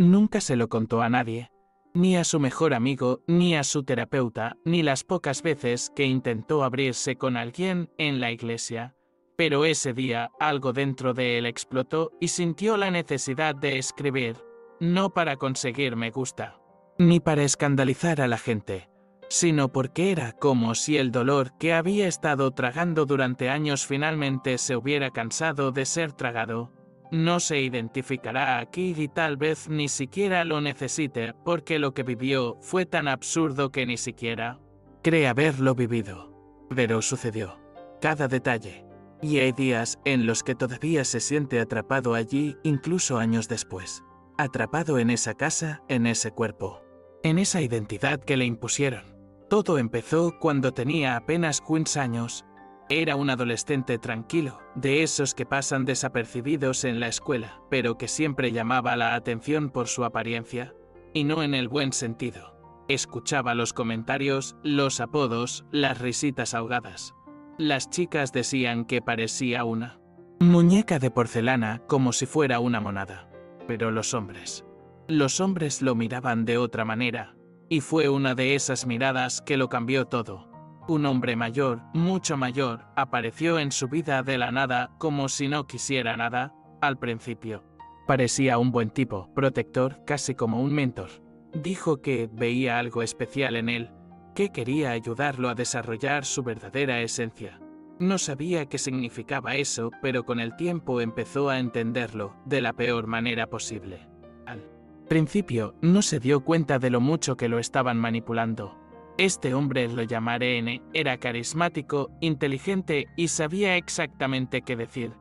Nunca se lo contó a nadie, ni a su mejor amigo, ni a su terapeuta, ni las pocas veces que intentó abrirse con alguien en la iglesia. Pero ese día algo dentro de él explotó y sintió la necesidad de escribir, no para conseguir me gusta, ni para escandalizar a la gente, sino porque era como si el dolor que había estado tragando durante años finalmente se hubiera cansado de ser tragado. No se identificará aquí y tal vez ni siquiera lo necesite, porque lo que vivió fue tan absurdo que ni siquiera cree haberlo vivido. Pero sucedió. Cada detalle. Y hay días en los que todavía se siente atrapado allí, incluso años después. Atrapado en esa casa, en ese cuerpo. En esa identidad que le impusieron. Todo empezó cuando tenía apenas 15 años. Era un adolescente tranquilo, de esos que pasan desapercibidos en la escuela, pero que siempre llamaba la atención por su apariencia, y no en el buen sentido. Escuchaba los comentarios, los apodos, las risitas ahogadas. Las chicas decían que parecía una muñeca de porcelana, como si fuera una monada. Pero los hombres lo miraban de otra manera, y fue una de esas miradas que lo cambió todo. Un hombre mayor, mucho mayor, apareció en su vida de la nada como si no quisiera nada, al principio. Parecía un buen tipo, protector, casi como un mentor. Dijo que veía algo especial en él, que quería ayudarlo a desarrollar su verdadera esencia. No sabía qué significaba eso, pero con el tiempo empezó a entenderlo de la peor manera posible. Al principio, no se dio cuenta de lo mucho que lo estaban manipulando. Este hombre, lo llamaré N, era carismático, inteligente y sabía exactamente qué decir.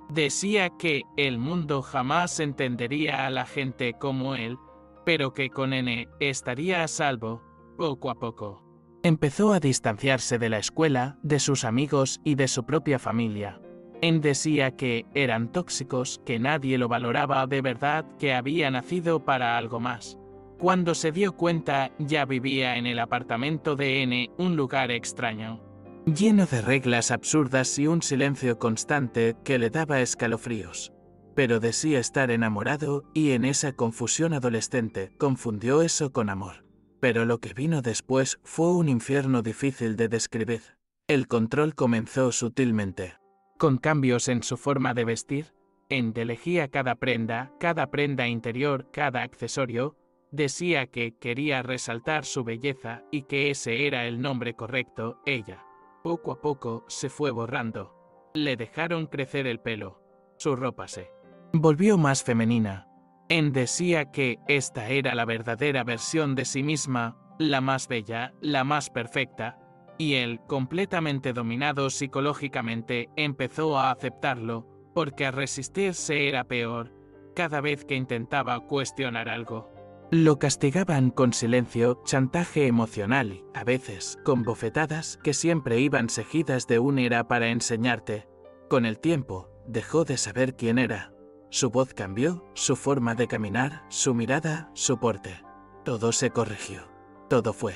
Decía que el mundo jamás entendería a la gente como él, pero que con N estaría a salvo, poco a poco. Empezó a distanciarse de la escuela, de sus amigos y de su propia familia. N decía que eran tóxicos, que nadie lo valoraba de verdad, que había nacido para algo más. Cuando se dio cuenta, ya vivía en el apartamento de N, un lugar extraño, lleno de reglas absurdas y un silencio constante que le daba escalofríos. Pero decía estar enamorado y en esa confusión adolescente confundió eso con amor. Pero lo que vino después fue un infierno difícil de describir. El control comenzó sutilmente, con cambios en su forma de vestir. N elegía cada prenda interior, cada accesorio. Decía que quería resaltar su belleza y que ese era el nombre correcto, ella. Poco a poco se fue borrando. Le dejaron crecer el pelo. Su ropa se volvió más femenina. N decía que esta era la verdadera versión de sí misma, la más bella, la más perfecta, y él, completamente dominado psicológicamente, empezó a aceptarlo, porque a resistirse era peor, cada vez que intentaba cuestionar algo. Lo castigaban con silencio, chantaje emocional, a veces con bofetadas que siempre iban seguidas de un era para enseñarte. Con el tiempo, dejó de saber quién era. Su voz cambió, su forma de caminar, su mirada, su porte. Todo se corrigió. Todo fue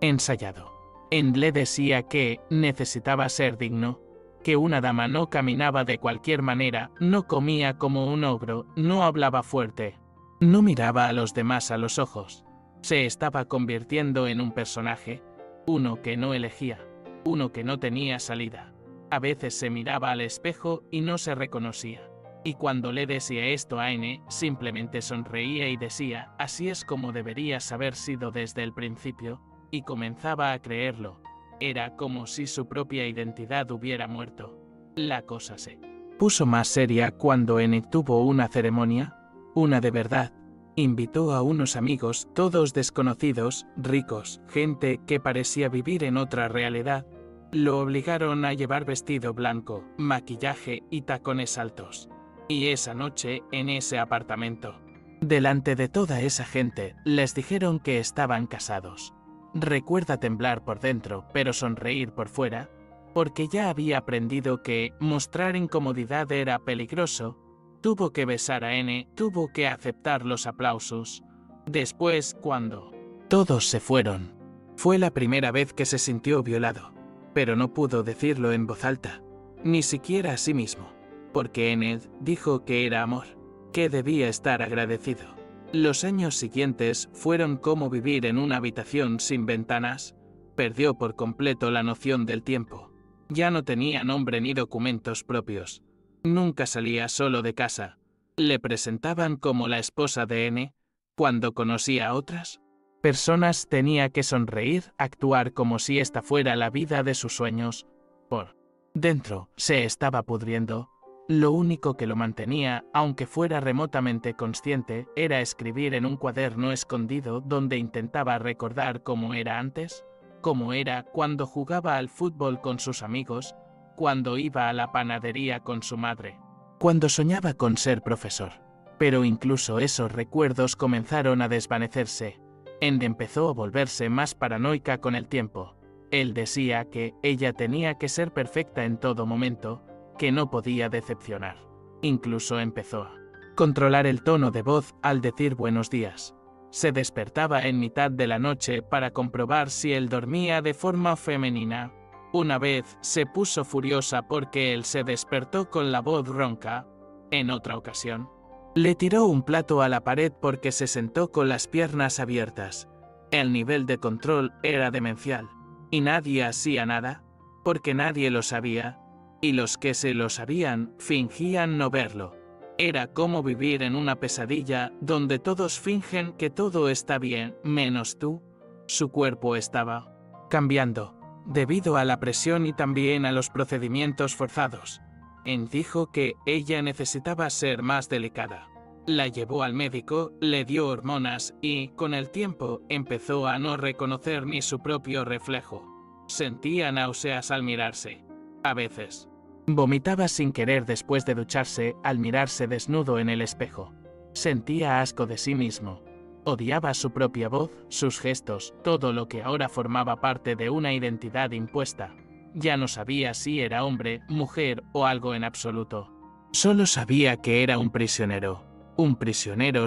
ensayado. N le decía que necesitaba ser digno, que una dama no caminaba de cualquier manera, no comía como un ogro, no hablaba fuerte. No miraba a los demás a los ojos. Se estaba convirtiendo en un personaje, uno que no elegía, uno que no tenía salida. A veces se miraba al espejo y no se reconocía. Y cuando le decía esto a N, simplemente sonreía y decía, así es como deberías haber sido desde el principio, y comenzaba a creerlo. Era como si su propia identidad hubiera muerto. La cosa se puso más seria cuando N tuvo una ceremonia. Una de verdad. Invitó a unos amigos, todos desconocidos, ricos, gente que parecía vivir en otra realidad. Lo obligaron a llevar vestido blanco, maquillaje y tacones altos. Y esa noche, en ese apartamento, delante de toda esa gente, les dijeron que estaban casados. Recuerda temblar por dentro, pero sonreír por fuera, porque ya había aprendido que mostrar incomodidad era peligroso. Tuvo que besar a N, tuvo que aceptar los aplausos. Después, cuando todos se fueron, fue la primera vez que se sintió violado. Pero no pudo decirlo en voz alta, ni siquiera a sí mismo, porque N dijo que era amor, que debía estar agradecido. Los años siguientes fueron como vivir en una habitación sin ventanas. Perdió por completo la noción del tiempo. Ya no tenía nombre ni documentos propios. Nunca salía solo de casa. Le presentaban como la esposa de N. Cuando conocía a otras personas tenía que sonreír, actuar como si esta fuera la vida de sus sueños. Por dentro se estaba pudriendo. Lo único que lo mantenía, aunque fuera remotamente consciente, era escribir en un cuaderno escondido donde intentaba recordar cómo era antes, cómo era cuando jugaba al fútbol con sus amigos, cuando iba a la panadería con su madre, cuando soñaba con ser profesor. Pero incluso esos recuerdos comenzaron a desvanecerse. Anne empezó a volverse más paranoica con el tiempo. Él decía que ella tenía que ser perfecta en todo momento, que no podía decepcionar. Incluso empezó a controlar el tono de voz al decir buenos días. Se despertaba en mitad de la noche para comprobar si él dormía de forma femenina. Una vez se puso furiosa porque él se despertó con la voz ronca. En otra ocasión, le tiró un plato a la pared porque se sentó con las piernas abiertas. El nivel de control era demencial, y nadie hacía nada, porque nadie lo sabía, y los que se lo sabían fingían no verlo. Era como vivir en una pesadilla donde todos fingen que todo está bien, menos tú. Su cuerpo estaba cambiando, debido a la presión y también a los procedimientos forzados. Anne dijo que ella necesitaba ser más delicada. La llevó al médico, le dio hormonas y, con el tiempo, empezó a no reconocer ni su propio reflejo. Sentía náuseas al mirarse. A veces vomitaba sin querer después de ducharse al mirarse desnudo en el espejo. Sentía asco de sí mismo. Odiaba su propia voz, sus gestos, todo lo que ahora formaba parte de una identidad impuesta. Ya no sabía si era hombre, mujer o algo en absoluto. Solo sabía que era un prisionero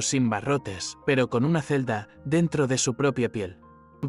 sin barrotes, pero con una celda dentro de su propia piel.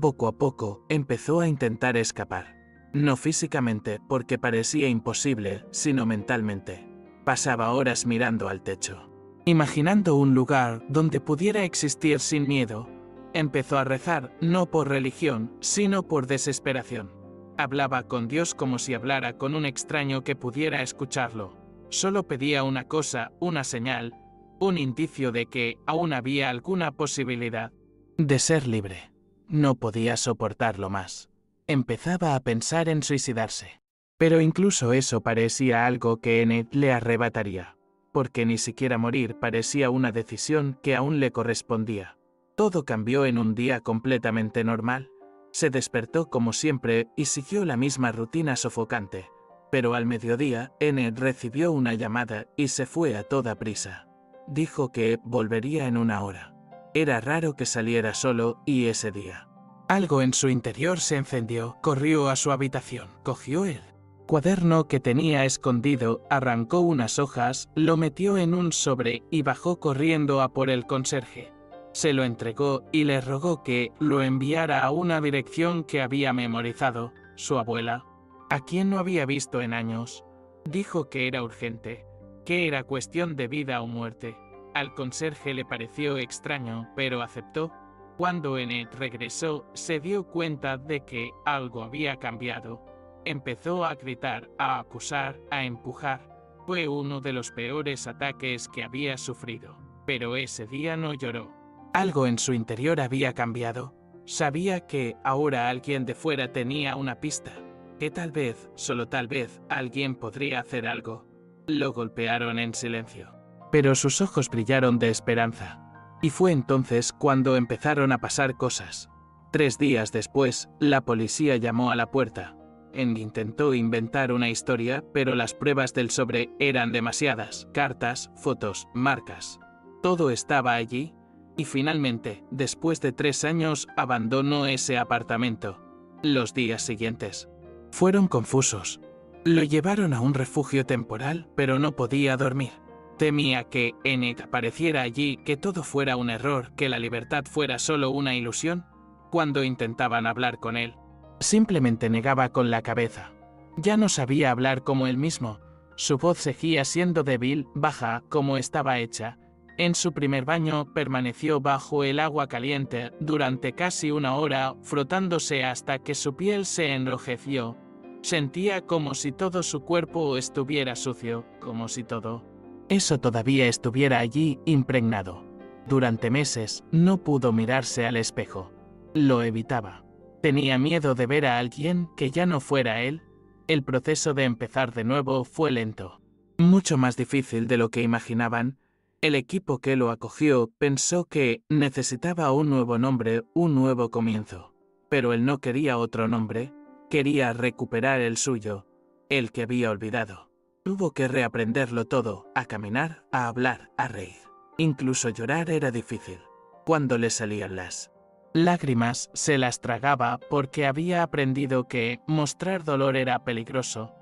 Poco a poco empezó a intentar escapar. No físicamente, porque parecía imposible, sino mentalmente. Pasaba horas mirando al techo, imaginando un lugar donde pudiera existir sin miedo. Empezó a rezar, no por religión, sino por desesperación. Hablaba con Dios como si hablara con un extraño que pudiera escucharlo. Solo pedía una cosa, una señal, un indicio de que aún había alguna posibilidad de ser libre. No podía soportarlo más. Empezaba a pensar en suicidarse. Pero incluso eso parecía algo que Anne le arrebataría, porque ni siquiera morir parecía una decisión que aún le correspondía. Todo cambió en un día completamente normal. Se despertó como siempre y siguió la misma rutina sofocante. Pero al mediodía, Anne recibió una llamada y se fue a toda prisa. Dijo que volvería en una hora. Era raro que saliera solo, y ese día algo en su interior se encendió. Corrió a su habitación, cogió el cuaderno que tenía escondido, arrancó unas hojas, lo metió en un sobre y bajó corriendo a por el conserje. Se lo entregó y le rogó que lo enviara a una dirección que había memorizado, su abuela, a quien no había visto en años. Dijo que era urgente, que era cuestión de vida o muerte. Al conserje le pareció extraño, pero aceptó. Cuando Anne regresó, se dio cuenta de que algo había cambiado. Empezó a gritar, a acusar, a empujar. Fue uno de los peores ataques que había sufrido. Pero ese día no lloró. Algo en su interior había cambiado. Sabía que ahora alguien de fuera tenía una pista. Que tal vez, solo tal vez, alguien podría hacer algo. Lo golpearon en silencio. Pero sus ojos brillaron de esperanza. Y fue entonces cuando empezaron a pasar cosas. 3 días después, la policía llamó a la puerta. Anne intentó inventar una historia, pero las pruebas del sobre eran demasiadas. Cartas, fotos, marcas. Todo estaba allí. Y finalmente, después de 3 años, abandonó ese apartamento. Los días siguientes fueron confusos. Lo llevaron a un refugio temporal, pero no podía dormir. Temía que Anne apareciera allí, que todo fuera un error, que la libertad fuera solo una ilusión. Cuando intentaban hablar con él, simplemente negaba con la cabeza. Ya no sabía hablar como él mismo. Su voz seguía siendo débil, baja, como estaba hecha. En su primer baño permaneció bajo el agua caliente durante casi una hora, frotándose hasta que su piel se enrojeció. Sentía como si todo su cuerpo estuviera sucio, como si todo eso todavía estuviera allí impregnado. Durante meses no pudo mirarse al espejo. Lo evitaba. Tenía miedo de ver a alguien que ya no fuera él. El proceso de empezar de nuevo fue lento. Mucho más difícil de lo que imaginaban. El equipo que lo acogió pensó que necesitaba un nuevo nombre, un nuevo comienzo. Pero él no quería otro nombre, quería recuperar el suyo, el que había olvidado. Tuvo que reaprenderlo todo, a caminar, a hablar, a reír. Incluso llorar era difícil. Cuando le salían las lágrimas, se las tragaba porque había aprendido que mostrar dolor era peligroso.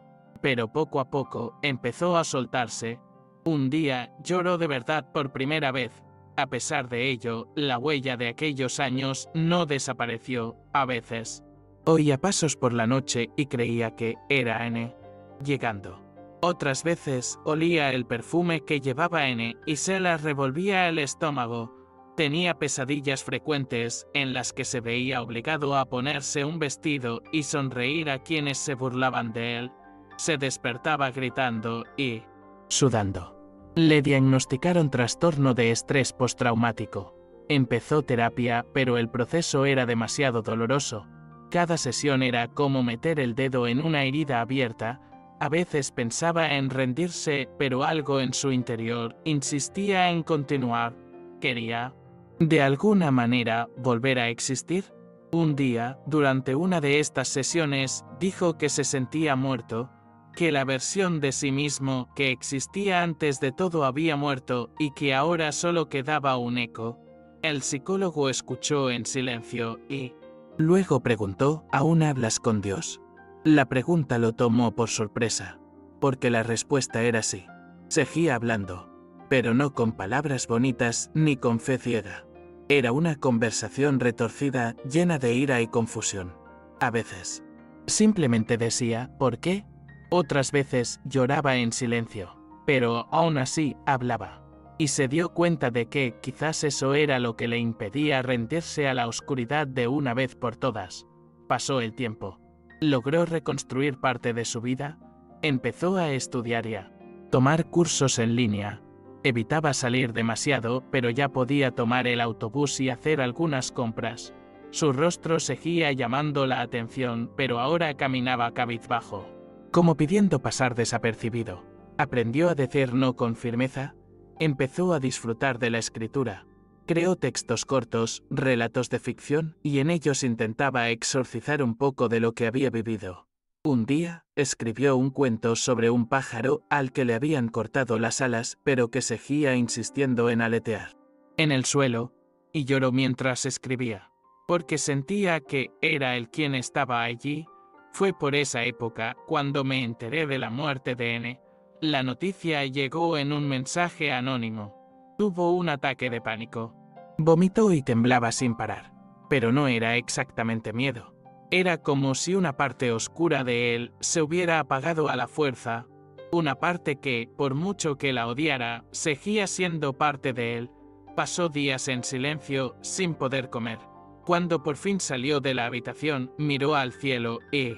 Pero poco a poco empezó a soltarse. Un día lloró de verdad por primera vez. A pesar de ello, la huella de aquellos años no desapareció. A veces oía pasos por la noche y creía que era N llegando. Otras veces olía el perfume que llevaba N y se la revolvía el estómago. Tenía pesadillas frecuentes en las que se veía obligado a ponerse un vestido y sonreír a quienes se burlaban de él. Se despertaba gritando y sudando. Le diagnosticaron trastorno de estrés postraumático. Empezó terapia, pero el proceso era demasiado doloroso. Cada sesión era como meter el dedo en una herida abierta. A veces pensaba en rendirse, pero algo en su interior insistía en continuar. Quería, de alguna manera, volver a existir. Un día, durante una de estas sesiones, dijo que se sentía muerto, que la versión de sí mismo que existía antes de todo había muerto y que ahora solo quedaba un eco. El psicólogo escuchó en silencio y luego preguntó: ¿aún hablas con Dios? La pregunta lo tomó por sorpresa, porque la respuesta era sí. Seguía hablando, pero no con palabras bonitas ni con fe ciega. Era una conversación retorcida, llena de ira y confusión. A veces simplemente decía ¿por qué? Otras veces lloraba en silencio, pero aún así hablaba. Y se dio cuenta de que quizás eso era lo que le impedía rendirse a la oscuridad de una vez por todas. Pasó el tiempo. Logró reconstruir parte de su vida. Empezó a estudiar y a tomar cursos en línea. Evitaba salir demasiado, pero ya podía tomar el autobús y hacer algunas compras. Su rostro seguía llamando la atención, pero ahora caminaba cabizbajo, como pidiendo pasar desapercibido. Aprendió a decir no con firmeza. Empezó a disfrutar de la escritura. Creó textos cortos, relatos de ficción, y en ellos intentaba exorcizar un poco de lo que había vivido. Un día, escribió un cuento sobre un pájaro al que le habían cortado las alas, pero que seguía insistiendo en aletear en el suelo, y lloró mientras escribía, porque sentía que era él quien estaba allí. Fue por esa época cuando me enteré de la muerte de N. La noticia llegó en un mensaje anónimo. Tuvo un ataque de pánico. Vomitó y temblaba sin parar. Pero no era exactamente miedo. Era como si una parte oscura de él se hubiera apagado a la fuerza. Una parte que, por mucho que la odiara, seguía siendo parte de él. Pasó días en silencio, sin poder comer. Cuando por fin salió de la habitación, miró al cielo y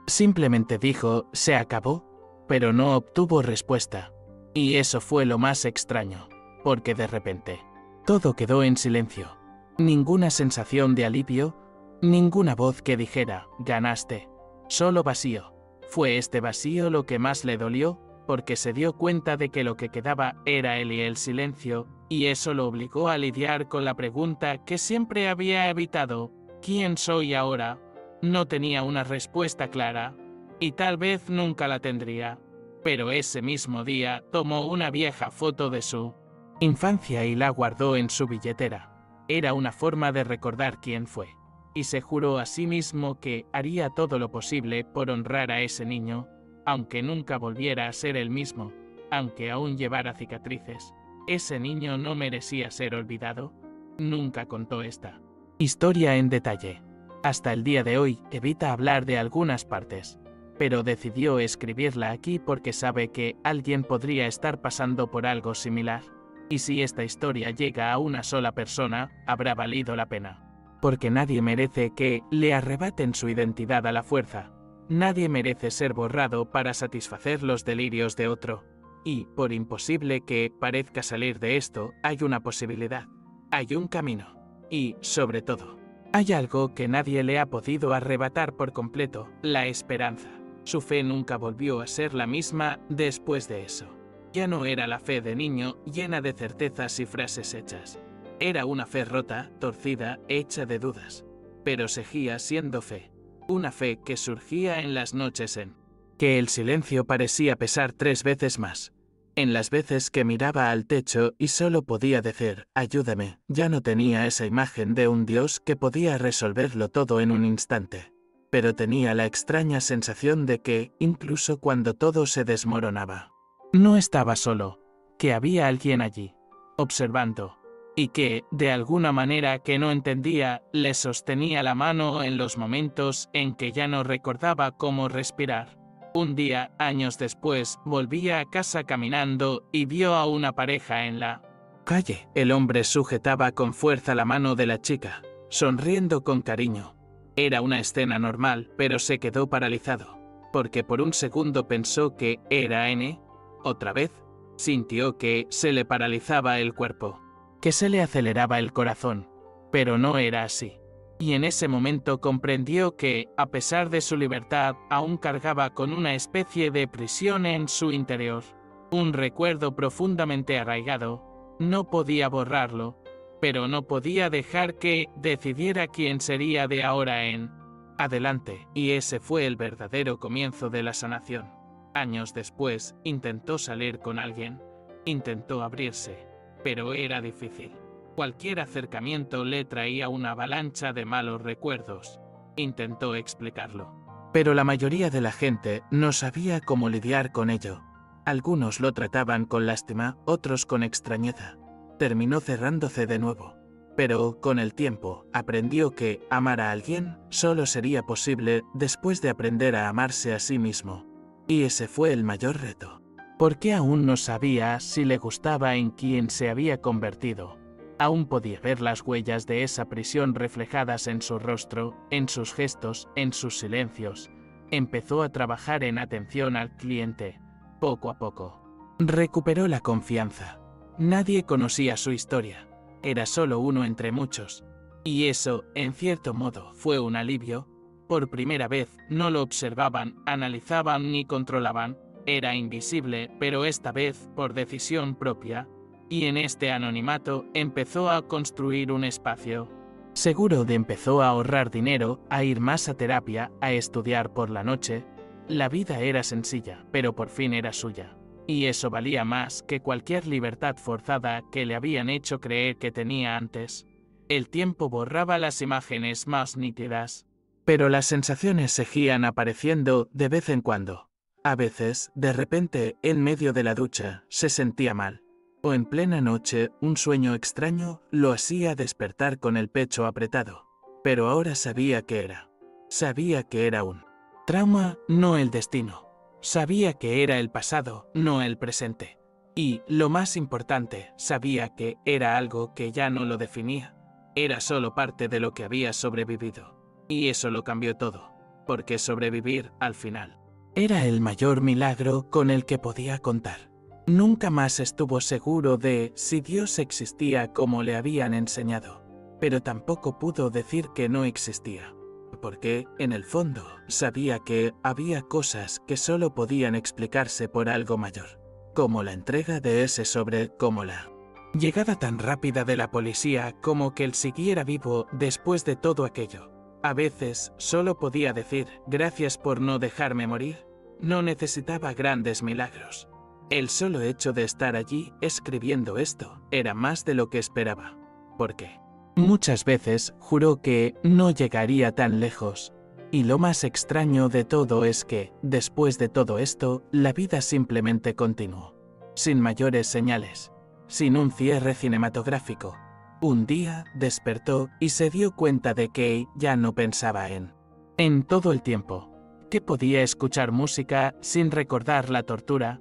simplemente dijo: «Se acabó», pero no obtuvo respuesta. Y eso fue lo más extraño, porque de repente todo quedó en silencio. Ninguna sensación de alivio, ninguna voz que dijera: «ganaste». Solo vacío. Fue este vacío lo que más le dolió, porque se dio cuenta de que lo que quedaba era él y el silencio, y eso lo obligó a lidiar con la pregunta que siempre había evitado: ¿quién soy ahora? No tenía una respuesta clara, y tal vez nunca la tendría. Pero ese mismo día tomó una vieja foto de su infancia y la guardó en su billetera. Era una forma de recordar quién fue. Y se juró a sí mismo que haría todo lo posible por honrar a ese niño, aunque nunca volviera a ser el mismo, aunque aún llevara cicatrices. Ese niño no merecía ser olvidado. Nunca contó esta historia en detalle. Hasta el día de hoy evita hablar de algunas partes, pero decidió escribirla aquí porque sabe que alguien podría estar pasando por algo similar. Y si esta historia llega a una sola persona, habrá valido la pena. Porque nadie merece que le arrebaten su identidad a la fuerza. Nadie merece ser borrado para satisfacer los delirios de otro. Y, por imposible que parezca salir de esto, hay una posibilidad. Hay un camino. Y, sobre todo, hay algo que nadie le ha podido arrebatar por completo: la esperanza. Su fe nunca volvió a ser la misma después de eso. Ya no era la fe de niño, llena de certezas y frases hechas. Era una fe rota, torcida, hecha de dudas. Pero seguía siendo fe. Una fe que surgía en las noches en que el silencio parecía pesar 3 veces más. En las veces que miraba al techo y solo podía decir, ayúdame, ya no tenía esa imagen de un Dios que podía resolverlo todo en un instante. Pero tenía la extraña sensación de que, incluso cuando todo se desmoronaba, no estaba solo, que había alguien allí, observando, y que, de alguna manera que no entendía, le sostenía la mano en los momentos en que ya no recordaba cómo respirar. Un día, años después, volvía a casa caminando y vio a una pareja en la calle. El hombre sujetaba con fuerza la mano de la chica, sonriendo con cariño. Era una escena normal, pero se quedó paralizado, porque por un segundo pensó que era N. Otra vez, sintió que se le paralizaba el cuerpo, que se le aceleraba el corazón, pero no era así. Y en ese momento comprendió que, a pesar de su libertad, aún cargaba con una especie de prisión en su interior. Un recuerdo profundamente arraigado. No podía borrarlo, pero no podía dejar que decidiera quién sería de ahora en adelante, y ese fue el verdadero comienzo de la sanación. Años después, intentó salir con alguien, intentó abrirse, pero era difícil. Cualquier acercamiento le traía una avalancha de malos recuerdos. Intentó explicarlo, pero la mayoría de la gente no sabía cómo lidiar con ello. Algunos lo trataban con lástima, otros con extrañeza. Terminó cerrándose de nuevo. Pero, con el tiempo, aprendió que amar a alguien solo sería posible después de aprender a amarse a sí mismo. Y ese fue el mayor reto. Porque aún no sabía si le gustaba en quien se había convertido. Aún podía ver las huellas de esa prisión reflejadas en su rostro, en sus gestos, en sus silencios. Empezó a trabajar en atención al cliente. Poco a poco, recuperó la confianza. Nadie conocía su historia. Era solo uno entre muchos. Y eso, en cierto modo, fue un alivio. Por primera vez, no lo observaban, analizaban ni controlaban. Era invisible, pero esta vez, por decisión propia. Y en este anonimato empezó a construir un espacio seguro. Empezó a ahorrar dinero, a ir más a terapia, a estudiar por la noche. La vida era sencilla, pero por fin era suya. Y eso valía más que cualquier libertad forzada que le habían hecho creer que tenía antes. El tiempo borraba las imágenes más nítidas, pero las sensaciones seguían apareciendo de vez en cuando. A veces, de repente, en medio de la ducha, se sentía mal. O en plena noche, un sueño extraño lo hacía despertar con el pecho apretado. Pero ahora sabía que era. Sabía que era un trauma, no el destino. Sabía que era el pasado, no el presente. Y, lo más importante, sabía que era algo que ya no lo definía. Era solo parte de lo que había sobrevivido. Y eso lo cambió todo. Porque sobrevivir, al final, era el mayor milagro con el que podía contar. Nunca más estuvo seguro de si Dios existía como le habían enseñado, pero tampoco pudo decir que no existía, porque, en el fondo, sabía que había cosas que solo podían explicarse por algo mayor, como la entrega de ese sobre, como la llegada tan rápida de la policía, como que él siguiera vivo después de todo aquello. A veces, solo podía decir, gracias por no dejarme morir. No necesitaba grandes milagros. El solo hecho de estar allí, escribiendo esto, era más de lo que esperaba. ¿Por qué? Muchas veces juró que no llegaría tan lejos. Y lo más extraño de todo es que, después de todo esto, la vida simplemente continuó. Sin mayores señales. Sin un cierre cinematográfico. Un día, despertó y se dio cuenta de que ya no pensaba en todo el tiempo. Que podía escuchar música sin recordar la tortura.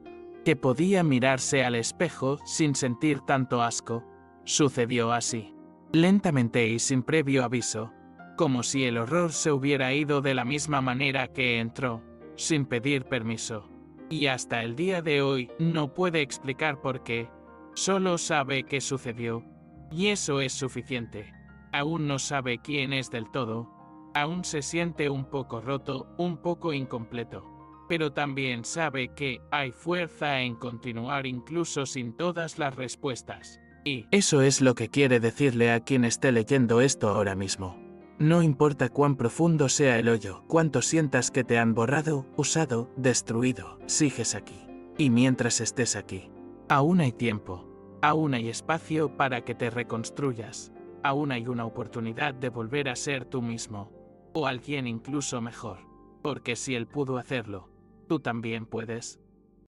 que podía mirarse al espejo sin sentir tanto asco. Sucedió así, lentamente y sin previo aviso, como si el horror se hubiera ido de la misma manera que entró, sin pedir permiso. Y hasta el día de hoy no puede explicar por qué, solo sabe que sucedió. Y eso es suficiente. Aún no sabe quién es del todo, aún se siente un poco roto, un poco incompleto. Pero también sabe que hay fuerza en continuar incluso sin todas las respuestas. Y eso es lo que quiere decirle a quien esté leyendo esto ahora mismo. No importa cuán profundo sea el hoyo, cuánto sientas que te han borrado, usado, destruido, sigues aquí. Y mientras estés aquí, aún hay tiempo, aún hay espacio para que te reconstruyas, aún hay una oportunidad de volver a ser tú mismo, o alguien incluso mejor. Porque si él pudo hacerlo, tú también puedes.